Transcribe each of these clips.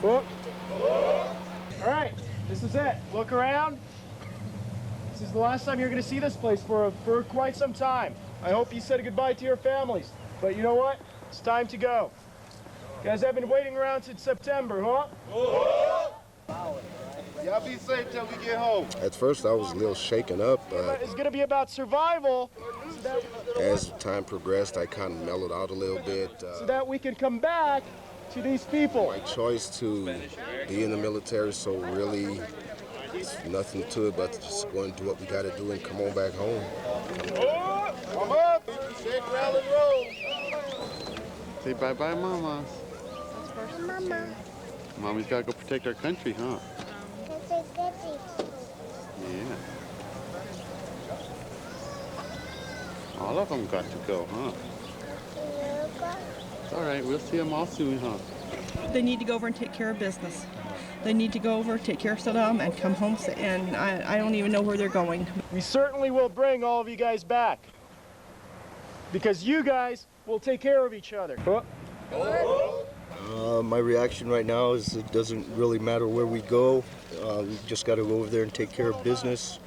Whoop. All right, this is it. Look around. This is the last time you're going to see this place for quite some time. I hope you said goodbye to your families. But you know what? It's time to go. You guys have been waiting around since September, huh? Y'all be safe till we get home. At first, I was a little shaken up, but It's going to be about survival. as time progressed, I kind of mellowed out a little bit. So that we can come back to these people. My choice to be in the military, so really, there's nothing to it but to just go and do what we got to do and come on back home. Come up. Shake, rattle, and roll. Say bye-bye, Mama. Mama. Mommy's got to go protect our country, huh? Yeah. All of them got to go, huh? It's all right. We'll see them all soon, huh? They need to go over and take care of business. They need to go over, take care of Saddam, and come home, and I don't even know where they're going. We certainly will bring all of you guys back. Because you guys will take care of each other. My reaction right now is it doesn't really matter where we go. We just got to go over there and take care of business.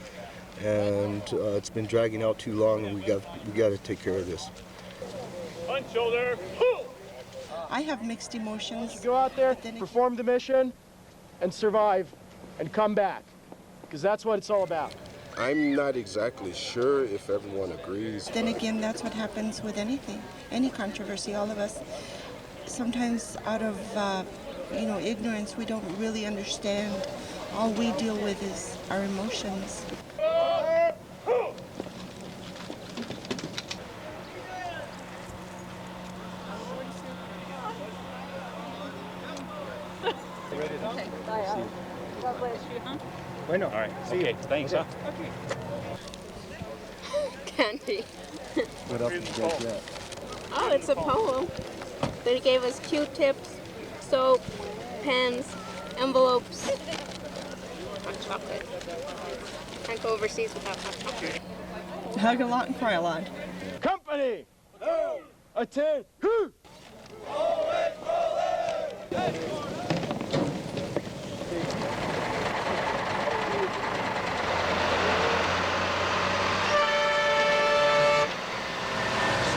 And it's been dragging out too long, and we got to take care of this. Punch shoulder. I have mixed emotions. Go out there, perform the mission, and survive, and come back. Because that's what it's all about. I'm not exactly sure if everyone agrees. Then again, that's what happens with anything, any controversy. All of us, sometimes out of ignorance, we don't really understand. All we deal with is our emotions. Okay, bye. God bless you, huh? Bueno. All right. Okay. Thanks, huh? Candy. What else did you guys get? Oh, it's a poem. They gave us Q-tips, soap, pens, envelopes, hot chocolate. Can't go overseas without hot chocolate. Hug a lot and cry a lot. Company! Attend! Who?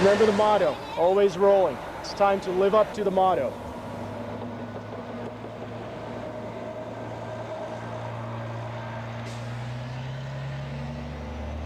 Remember the motto, always rolling. It's time to live up to the motto.